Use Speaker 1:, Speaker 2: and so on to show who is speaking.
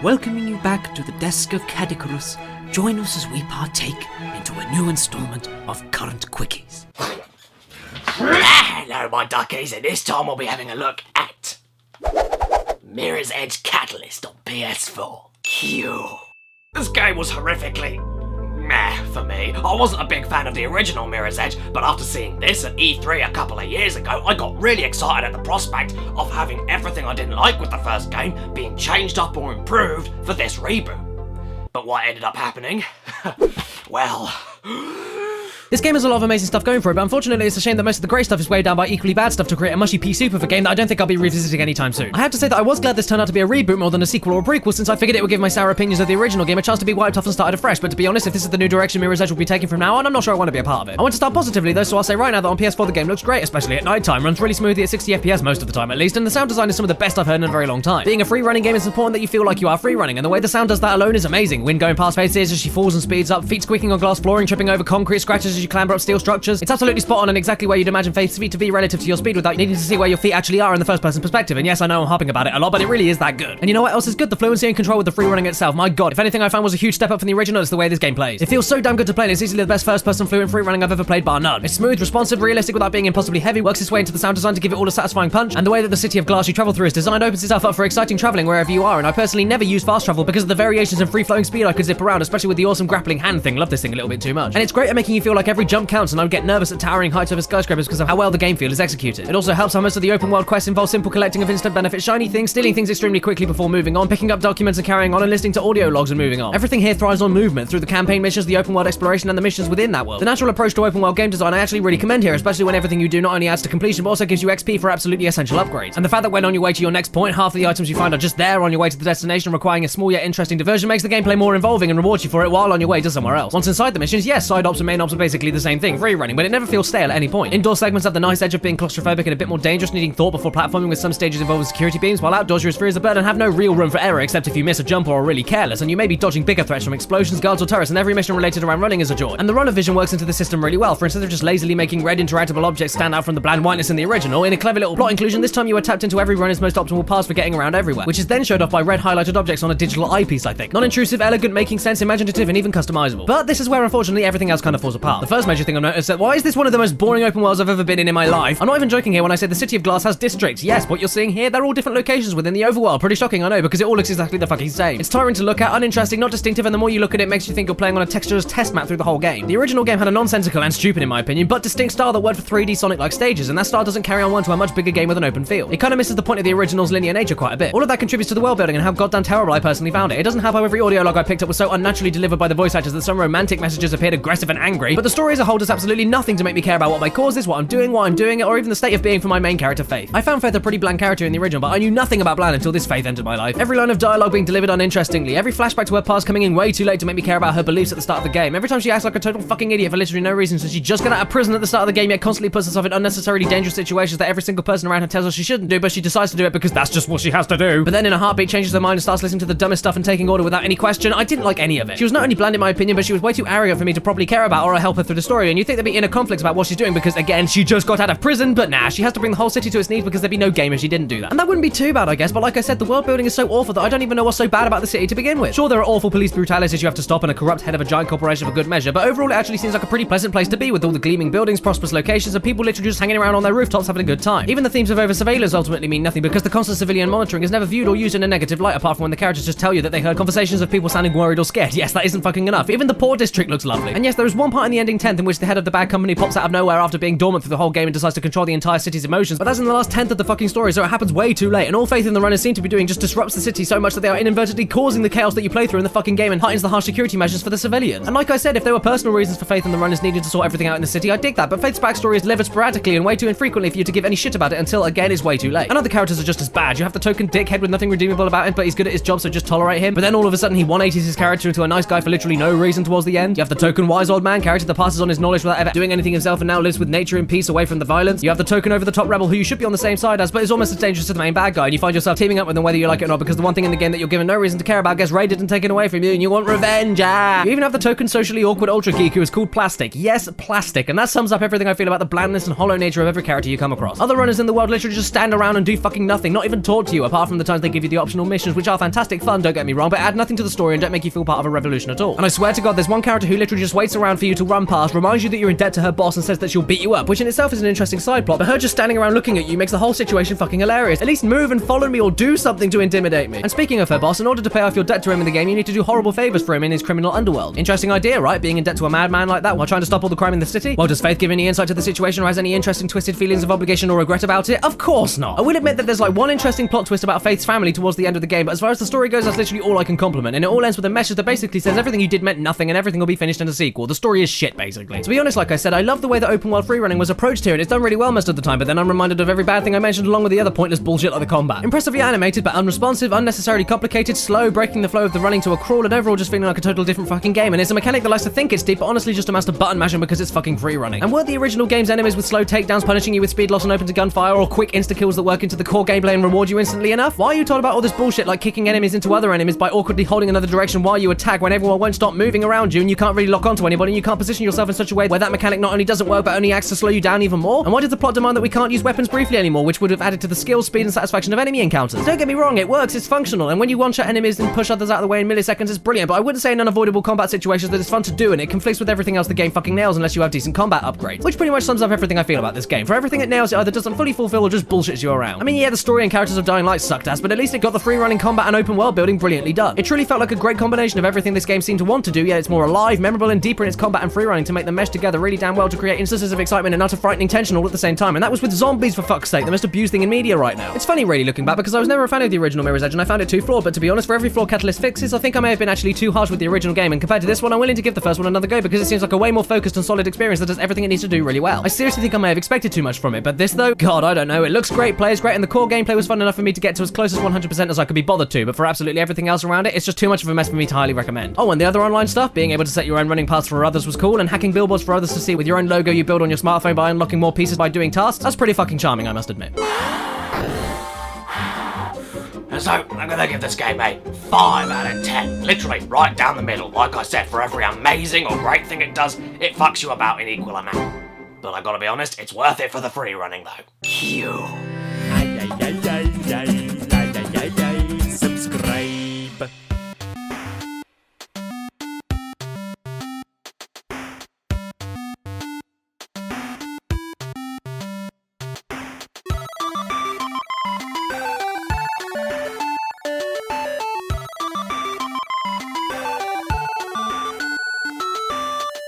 Speaker 1: welcoming you back to the desk of Caddicarus. Join us as we partake into a new installment of Current Quickies.
Speaker 2: Hello, my duckies, and this time we'll be having a look at Mirror's Edge Catalyst on PS4. Q. This game was horrifically meh for me. I wasn't a big fan of the original Mirror's Edge, but after seeing this at E3 a couple of years ago, I got really excited at the prospect of having everything I didn't like with the first game being changed up or improved for this reboot. But what ended up happening? Well...
Speaker 3: This game has a lot of amazing stuff going for it, but unfortunately it's a shame that most of the great stuff is weighed down by equally bad stuff to create a mushy pea soup of a game that I don't think I'll be revisiting anytime soon. I have to say that I was glad this turned out to be a reboot more than a sequel or a prequel, since I figured it would give my sour opinions of the original game a chance to be wiped off and started afresh, but to be honest, if this is the new direction Mirror's Edge will be taking from now on, I'm not sure I want to be a part of it. I want to start positively though, so I'll say right now that on PS4 the game looks great, especially at night time, runs really smoothly at 60 FPS most of the time at least, and the sound design is some of the best I've heard in a very long time. Being a free running game, it's important that you feel like you are free running, and the way the sound does that alone is amazing. Wind going past faces as she falls and speeds up, feet squeaking on glass flooring, tripping over concrete, scratches as you clamber up steel structures. It's absolutely spot on and exactly where you'd imagine Faith's feet to be relative to your speed without needing to see where your feet actually are in the first person perspective. And yes, I know I'm harping about it a lot, but it really is that good. And you know what else is good? The fluency and control with the free running itself. My god, if anything I found was a huge step up from the original, it's the way this game plays. It feels so damn good to play, and it's easily the best first person fluent free running I've ever played bar none. It's smooth, responsive, realistic without being impossibly heavy, works its way into the sound design to give it all a satisfying punch, and the way that the city of glass you travel through is designed opens itself up for exciting traveling wherever you are. And I personally never use fast travel because of the variations in free flowing speed I could zip around, especially with the awesome grappling hand thing. Love this thing a little bit too much. And it's great at making you feel like every jump counts, and I would get nervous at towering heights over skyscrapers because of how well the game feel is executed. It also helps how most of the open world quests involve simple collecting of instant benefit shiny things, stealing things extremely quickly before moving on, picking up documents and carrying on, and listening to audio logs and moving on. Everything here thrives on movement through the campaign missions, the open world exploration, and the missions within that world. The natural approach to open world game design I actually really commend here, especially when everything you do not only adds to completion but also gives you XP for absolutely essential upgrades. And the fact that when on your way to your next point, half of the items you find are just there on your way to the destination, requiring a small yet interesting diversion, makes the gameplay more involving and rewards you for it while on your way to somewhere else. Once inside the missions, yes, side ops and main ops are basically the same thing, free running, but it never feels stale at any point. Indoor segments have the nice edge of being claustrophobic and a bit more dangerous, needing thought before platforming, with some stages involving security beams, while outdoors you're as free as a bird and have no real room for error except if you miss a jump or are really careless, and you may be dodging bigger threats from explosions, guards or turrets, and every mission related around running is a joy. And the runner vision works into the system really well, for instead of just lazily making red interactable objects stand out from the bland whiteness in the original, in a clever little plot inclusion, this time you are tapped into every runner's most optimal paths for getting around everywhere, which is then showed off by red highlighted objects on a digital eyepiece, I think. Non-intrusive, elegant, making sense, imaginative, and even customizable. But this is where unfortunately everything else kind of falls apart. The first major thing I've noticed is that why is this one of the most boring open worlds I've ever been in my life? I'm not even joking here when I say the City of Glass has districts. Yes, what you're seeing here, they're all different locations within the overworld. Pretty shocking, I know, because it all looks exactly the fucking same. It's tiring to look at, uninteresting, not distinctive, and the more you look at it, makes you think you're playing on a textureless test map through the whole game. The original game had a nonsensical and stupid, in my opinion, but distinct style that worked for 3D Sonic-like stages, and that style doesn't carry on to a much bigger game with an open feel. It kind of misses the point of the original's linear nature quite a bit. All of that contributes to the world building and how goddamn terrible I personally found it. It doesn't help how every audio log I picked up was so unnaturally delivered by the voice actors that some romantic messages appeared aggressive and angry, but the story as a whole does absolutely nothing to make me care about what my cause is, what I'm doing, why I'm doing it, or even the state of being for my main character, Faith. I found Faith a pretty bland character in the original, but I knew nothing about Bland until this Faith entered my life. Every line of dialogue being delivered uninterestingly, every flashback to her past coming in way too late to make me care about her beliefs at the start of the game, every time she acts like a total fucking idiot for literally no reason, since she just got out of prison at the start of the game, yet constantly puts herself in unnecessarily dangerous situations that every single person around her tells her she shouldn't do, but she decides to do it because that's just what she has to do. But then in a heartbeat changes her mind and starts listening to the dumbest stuff and taking order without any question. I didn't like any of it. She was not only bland in my opinion, but she was way too arrogant for me to properly care about or help her through the story, and you think there'd be inner conflicts about what she's doing because, again, she just got out of prison, but nah, she has to bring the whole city to its knees because there'd be no game if she didn't do that. And that wouldn't be too bad, I guess, but like I said, the world building is so awful that I don't even know what's so bad about the city to begin with. Sure, there are awful police brutalities you have to stop and a corrupt head of a giant corporation for good measure, but overall it actually seems like a pretty pleasant place to be, with all the gleaming buildings, prosperous locations, and people literally just hanging around on their rooftops having a good time. Even the themes of over-surveillance ultimately mean nothing because the constant civilian monitoring is never viewed or used in a negative light, apart from when the characters just tell you that they heard conversations of people sounding worried or scared. Yes, that isn't fucking enough. Even the poor district looks lovely. And yes, there is one part in the ending 10th in which the head of the bad company pops out of nowhere after being dormant through the whole game and decides to control the entire city's emotions, but that's in the last 10th of the fucking story, so it happens way too late, and all Faith in the runners seem to be doing just disrupts the city so much that they are inadvertently causing the chaos that you play through in the fucking game and heightens the harsh security measures for the civilians. And like I said, if there were personal reasons for Faith and the runners needing to sort everything out in the city, I dig that, but Faith's backstory is delivered sporadically and way too infrequently for you to give any shit about it until, again, it's way too late. And other characters are just as bad. You have the token dickhead with nothing redeemable about him, but he's good at his job, so just tolerate him. But then all of a sudden he 180s his character into a nice guy for literally no reason towards the end. You have the token wise old man character that passes on his knowledge without ever doing anything himself and now lives with nature in peace away from the violence. You have the token over-the-top rebel who you should be on the same side as, but is almost as dangerous as the main bad guy, and you find yourself teaming up with them whether you like it or not because the one thing in the game that you're given no reason to care about gets raided and taken away from you, and you want revenge. You even have the token socially awkward ultra geek who is called Plastic. Yes, Plastic, and that sums up everything I feel about the blandness and hollow nature of every character you come across. Other runners in the world literally just stand around and do fucking nothing, not even talk to you, apart from the times they give you the optional missions, which are fantastic fun, don't get me wrong, but add nothing to the story and don't make you feel part of a revolution at all. And I swear to God, there's one character who literally just waits around for you to run past, reminds you that you're in debt to her boss, and says that she'll beat you up, which in itself is an interesting side plot, but her just standing around looking at you makes the whole situation fucking hilarious. At least move and follow me or do something to intimidate me. And speaking of her boss, in order to pay off your debt to him in the game, you need to do horrible favors for him in his criminal underworld. Interesting idea, right? Being in debt to a madman like that while trying to stop all the crime in the city? Well, does Faith give any insight to the situation or has any interesting twisted feelings of obligation or regret about it? Of course not. I will admit that there's like one interesting plot twist about Faith's family towards the end of the game, but as far as the story goes, that's literally all I can compliment, and it all ends with a message that basically says everything you did meant nothing and everything will be finished in a sequel. The story is shit, basically. To be honest, like I said, I love the way that open world freerunning was approached here, and it's done really well most of the time, but then I'm reminded of every bad thing I mentioned along with the other pointless bullshit like the combat. Impressively animated, but unresponsive, unnecessarily complicated, slow, breaking the flow of the running to a crawl, and overall just feeling like a total different fucking game, and it's a mechanic that likes to think it's deep, but honestly just amounts to button mashing because it's fucking free running. And weren't the original game's enemies with slow takedowns punishing you with speed loss and open to gunfire, or quick insta-kills that work into the core gameplay and reward you instantly enough? Why are you told about all this bullshit like kicking enemies into other enemies by awkwardly holding another direction while you attack when everyone won't stop moving around you and you can't really lock onto anybody and you can't position yourself in such a way where that mechanic not only doesn't work but only acts to slow you down even more? And why did the plot demand that we can't use weapons briefly anymore, which would have added to the skill, speed and satisfaction of enemy encounters? Don't get me wrong, it works, it's functional, and when you one-shot enemies and push others out of the way in milliseconds, it's brilliant, but I wouldn't say in unavoidable combat situations that it's fun to do, and it conflicts with everything else the game fucking nails unless you have decent combat upgrades, which pretty much sums up everything I feel about this game. For everything it nails, it either doesn't fully fulfill or just bullshits you around. I mean, yeah, the story and characters of Dying Light sucked ass, but at least it got the free running combat and open world building brilliantly done. It truly felt like a great combination of everything this game seemed to want to do, yet it's more alive, memorable and deeper in its combat and free running to make them mesh together really damn well to create instances of excitement and utter frightening tension all at the same time, and that was with zombies for fuck's sake, the most abused thing in media right now. It's funny really looking back because I was never a fan of the original Mirror's Edge and I found it too flawed, but to be honest, for every flaw Catalyst fixes, I think I may have been actually too harsh with the original game, and compared to this one, I'm willing to give the first one another go because it seems like a way more focused and solid experience that does everything it needs to do really well. I seriously think I may have expected too much from it, but this though, God, I don't know, it looks great, plays great, and the core gameplay was fun enough for me to get to as close as 100% as I could be bothered to, but for absolutely everything else around it, it's just too much of a mess for me to highly recommend. Oh, and the other online stuff, being able to set your own running paths for others was cool, and hacking billboards for others to see with your own logo you build on your smartphone by unlocking more pieces by doing tasks, that's pretty fucking charming, I must admit.
Speaker 2: So, I'm gonna give this game a 5 out of 10. Literally, right down the middle. Like I said, for every amazing or great thing it does, it fucks you about in equal amount. But I gotta be honest, it's worth it for the free running though. Cue.